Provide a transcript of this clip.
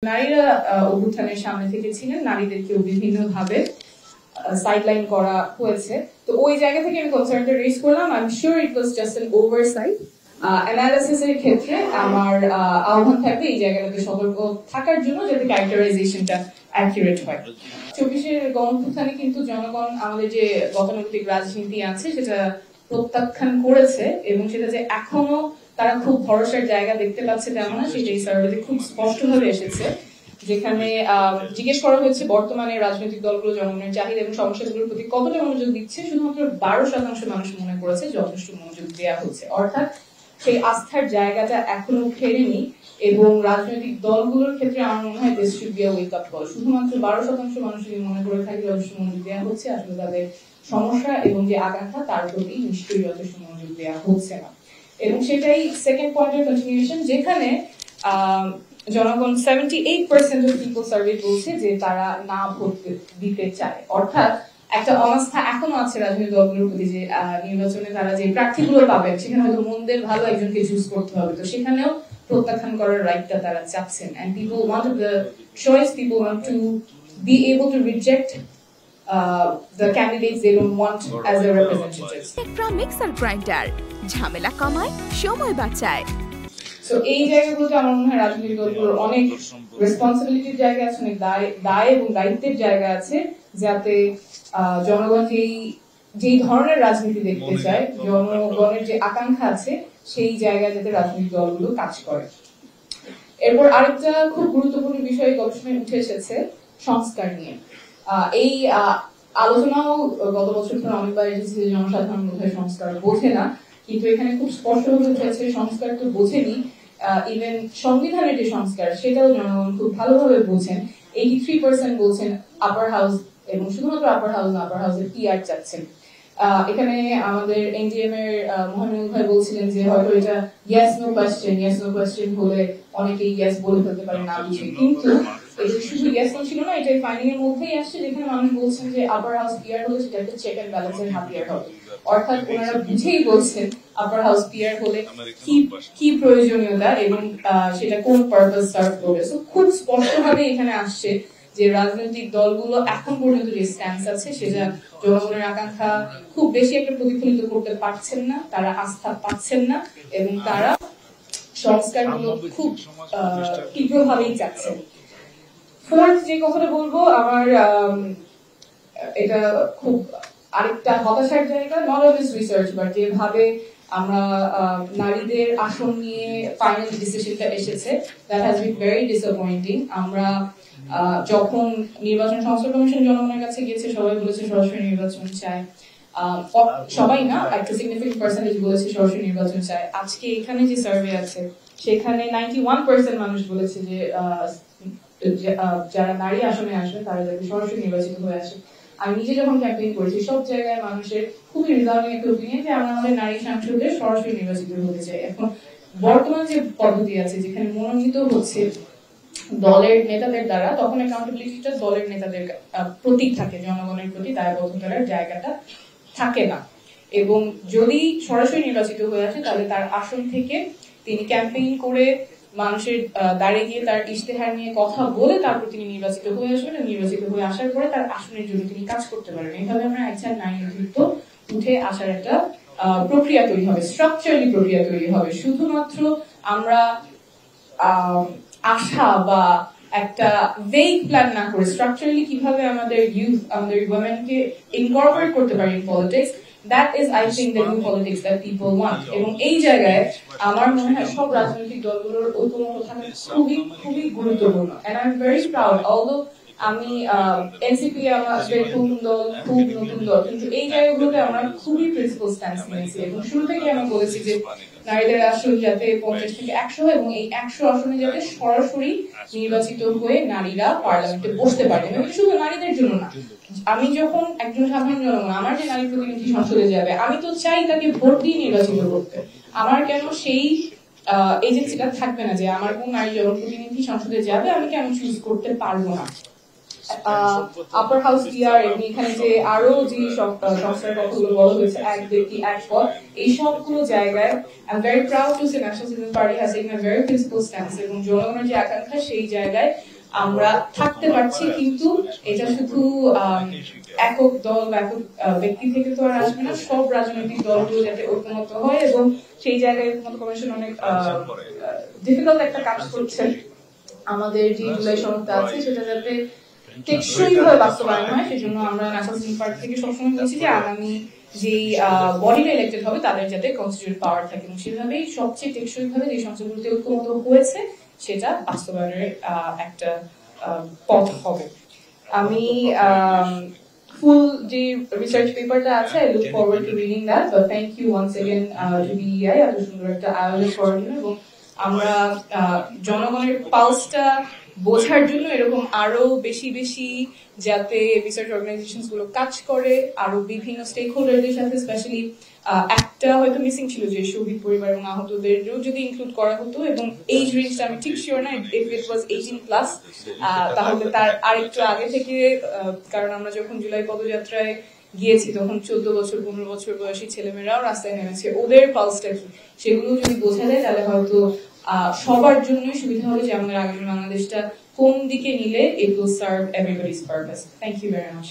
নারীরা অভ্যুত্থানের সামনে থেকে ছিলেন, নারীদেরকেও বিভিন্নভাবে সাইডলাইন করা হয়েছে। তো ওই জায়গা থেকে আমি কনসার্নটা রেজ করলাম। I am sure it was just an oversight. অ্যানালিসিসের ক্ষেত্রে আমার আহ্বান থাকবে এই জায়গাটাতে সতর্ক থাকার জন্য, যাতে ক্যারেক্টারাইজেশনটা অ্যাকুরেট হয়। 24-এর গণঅভ্যুত্থানে কিন্তু জনগণ আমাদের যে গতানুগতিক রাজনীতি আছে সেটা প্রত্যাখ্যান করেছে, এবং সেটা যে এখনো তারা খুব ভরসার জায়গা দেখতে পাচ্ছে তেমন না, সেটা এই সার্ভেতে খুব স্পষ্টভাবে এসেছে। যেখানে জিজ্ঞেস করা হয়েছে বর্তমানে রাজনৈতিক দলগুলো জনগণের চাহিদা এবং সমস্যাগুলোর প্রতি কতটা মনোযোগ দিচ্ছে, শুধুমাত্র 12% মানুষ মনে করেছে যথেষ্ট মনোযোগ দেওয়া হচ্ছে। অর্থাৎ সেই আস্থার জায়গাটা এখনো ফেরেনি, এবং রাজনৈতিক দলগুলোর ক্ষেত্রে আমার মনে হয় this should be a wake up call. শুধুমাত্র 12% মানুষ যদি মনে করে থাকে যথেষ্ট মনোযোগ দেওয়া হচ্ছে, আসলে তাদের সমস্যা এবং যে আকাঙ্ক্ষা তার প্রতি নিশ্চয়ই যথেষ্ট মনোযোগ দেওয়া হচ্ছে না। এবং সেটাই সেকেন্ড পয়েন্টের কন্টিনিউশন, যেখানে জনগণ 78% অফ পিপল সার্ভে বলছে যে তারা না ভোট দিতে চায়। অর্থাৎ একটা অনাস্থা এখনো আছে রাজনৈতিক দলগুলোর প্রতি, যে নির্বাচনে তারা যে প্রার্থীগুলো পাবেন সেখানে হয়তো মন্দের ভালো একজনকে চুজ করতে হবে, তো সেখানেও প্রত্যাখ্যান করার রাইটটা তারা চাচ্ছেন। And people want the choice, people want to be able to reject the candidates they don't want as their representatives. From mixer grinder, ঝামেলা কমায়, সময় বাঁচায়। সো এই জায়গাগুলোতে আমার মনে হয় রাজনৈতিক দলগুলোর অনেক রেসপন্সিবিলিটির জায়গা আছে, অনেক দায় এবং দায়িত্বের জায়গা আছে, যাতে জনগণ যেই ধরনের রাজনীতি দেখতে চায়, জনগণের যে আকাঙ্ক্ষা আছে, সেই জায়গায় যাতে রাজনৈতিক দলগুলো কাজ করে। এরপর আরেকটা খুব গুরুত্বপূর্ণ বিষয় গবেষণায় উঠে এসেছে সংস্কার নিয়ে। এই আলোচনাও গত বছর ধরে অনেকবার এসেছে যে জনসাধারণ বোধহয় সংস্কার বোঝে না, কিন্তু এখানে খুব স্পষ্টভাবে উঠেছে সংস্কার তো বোঝেনি, ইভেন সংবিধানের যে সংস্কার সেটাও জনগণ খুব ভালোভাবে বোঝেন। 83% বলছেন আপার হাউস, এবং শুধুমাত্র আপার হাউস না, আপার হাউসের পিআর চাচ্ছেন। এখানে আমাদের এনডিএম এর মহানুল ভাই বলছিলেন যে হয়তো এটা ইয়েস নো কোয়েশ্চেন হলে অনেকেই ইয়েস বলে ফেলতে পারে না বুঝে, কিন্তু এটা শুধু ইয়েস নো ছিল না, এটা ফাইনিং এর মধ্যেই আসছে, যেখানে মানুষ বলছেন যে আপার হাউস পিআর হলে সেটা একটা চেক এন্ড ব্যালেন্সের হাতিয়ার হবে। অর্থাৎ ওনারা বুঝেই বলছেন আপার হাউস পিআর হলে কি প্রয়োজনীয়তা এবং সেটা কোন পারপাস সার্ভ করবে। সো খুব স্পষ্টভাবে এখানে আসছে যে রাজনৈতিক দলগুলো এখন পর্যন্ত যে স্ট্যান্স আছে সেটা জনগণের আকাঙ্ক্ষা খুব বেশি একটা প্রতিফলিত করতে পারছেন না, তারা আস্থা পাচ্ছেন না, এবং তারা সংস্কারগুলো খুব তীব্রভাবেই চাচ্ছেন। ফোর্থ যে কথাটা বলবো, আমার এটা খুব আরেকটা হতাশার জায়গা, নট অলওয়েজ রিসার্চ, বাট যেভাবে আমরা নারীদের আসন নিয়ে ফাইনাল ডিসিশনটা এসেছে, that has been very disappointing. আমরা যখন নির্বাচন সংস্কার কমিশন জনগণের কাছে গিয়েছে, সবাই বলেছে সরাসরি নির্বাচন চায়, সবাই না, একটা সিগনিফিকেন্ট পার্সেন্টেজ বলেছে সরাসরি নির্বাচন চায়। আজকে এখানে যে সার্ভে আছে সেখানে 91% মানুষ বলেছে যে যারা নারী আসনে আসবে তারা যাতে সরাসরি নির্বাচিত হয়ে আসে। আমি নিজে যখন ক্যাম্পেইন করেছি সব জায়গায় মানুষের খুবই রিজার্ভিং একটা ওপিনিয়ন যে আমরা আমাদের নারী সাংসদদের সরাসরি নির্বাচিত হতে চাই। এখন বর্তমান যে পদ্ধতি আছে যেখানে মনোনীত হচ্ছে দলের নেতাদের দ্বারা, তখন অ্যাকাউন্টেবিলিটিটা দলের নেতাদের প্রতি থাকে, জনগণের প্রতি দায়বদ্ধতার জায়গাটা থাকে না। এবং যদি সরাসরি নির্বাচিত হয়ে আসে তাহলে তার আসন থেকে তিনি ক্যাম্পেইন করে মানুষের দাঁড়িয়ে গিয়ে তার ইশতেহার নিয়ে কথা বলে তারপর তিনি নির্বাচিত হয়ে আসবেন, এবং নির্বাচিত হয়ে আসার পরে তার আসনের জন্য তিনি কাজ করতে পারবেন। এইভাবে আমরা একজন নারী নেতৃত্ব উঠে আসার একটা প্রক্রিয়া তৈরি হবে, স্ট্রাকচারালি প্রক্রিয়া তৈরি হবে। শুধুমাত্র আমরা আশা বা একটা ভেগ প্ল্যান না করে স্ট্রাকচারালি কিভাবে আমাদের ইউথ, আমাদের ওমেনকে ইনকর্পোরেট করতে পারি in politics, that is I think the new politics that people want. এবং এই জায়গায় আমার মনে হয় সব রাজনৈতিক দলগুলোর ঐক্যমত থাকা খুবই গুরুত্বপূর্ণ। and I'm very proud, although আমি এনসিপি আমাদের খুব নতুন দল, কিন্তু এই জায়গাগুলোতে আমরা খুবই প্রিন্সিপাল স্ট্যান্স নিয়েছি, এবং শুরু থেকে আমি বলেছি যে নারীদের আসন যাতে 50 থেকে 100 হয়, এবং এই 100 আসনে যাতে সরাসরি নির্বাচিত হয়ে নারীরা পার্লামেন্টে বসতে পারে। এবং শুধু নারীদের জন্য না, আমি যখন একজন সাধারণ জনগণ, আমার যে নারী প্রতিনিধি সংসদে যাবে, আমি তো চাই তাকে ভোট দিয়ে নির্বাচিত করতে। আমার কেন সেই এজেন্সিটা থাকবে না যে আমার কোন নারী জনপ্রতিনিধি সংসদে যাবে আমি কেন চুজ করতে পারবো না? আপার হাউস পিআর এবং এখানে যে আরো যে সংস্থার কথাগুলো বলা হয়েছে, এক ব্যক্তি এক পদ, এই সবগুলো জায়গায় I am very proud to say national citizen party has taken a very principal stance, এবং জনগণের যে আকাঙ্ক্ষা সেই জায়গায় আমরা থাকতে পারছি, কিন্তু এটা শুধু একক দল বা একক ব্যক্তি থেকে তো আর আসবে না। সব রাজনৈতিক দলগুলো যাতে ঐক্যমত হয়, এবং সেই জায়গায় ঐক্যমত কমিশন অনেক ডিফিকাল্ট একটা কাজ করছে। আমাদের যে জুলাই সনদটা আছে সেটা যাতে টেকসই ভাবে বাস্তবায়ন হয়, সেজন্য আমরা ন্যাশনাল পার্টি থেকে সবসময় বলছি যে আগামী যেই বডিটা ইলেক্টেড হবে তাদের যাতে কনস্টিটিউট পাওয়ার থাকে, এবং সেভাবেই সবচেয়ে টেকসই ভাবে যে সংসদগুলোতে ঐক্যমত হয়েছে সেটা বাস্তবায়নের একটা পথ হবে। আমি ফুল যে রিসার্চ পেপারটা আছে, I look forward to reading that, but thank you once again to BEI এত সুন্দর একটা আয়োজন করার জন্য। এবং আমরা জনগণের পালসটা বোঝার জন্য এরকম আরো বেশি বেশি যাতে রিসার্চ অর্গানাইজেশন গুলো কাজ করে, আরো বিভিন্ন স্টেক হোল্ডারদের সাথে, স্পেশালি একটা হয়তো মিসিং ছিল যে শহীদ পরিবার এবং আহতদেরও যদি ইনক্লুড করা হতো, এবং এইজ রেঞ্জটা আমি ঠিক শিওর না, ইফ ইট ওয়াজ 18+, তাহলে তার আরেকটু আগে থেকে, কারণ আমরা যখন জুলাই পদযাত্রায় গিয়েছি তখন 14 বছর 15 বছর বয়সী ছেলেমেয়েরাও রাস্তায় নেমেছে, ওদের পালসটা কি সেগুলো যদি বোঝা যায় তাহলে হয়তো সবার জন্যই সুবিধা হবে যে আমাদের আগামী বাংলাদেশটা কোন দিকে নিলে it will serve everybody's purpose. Thank you very much.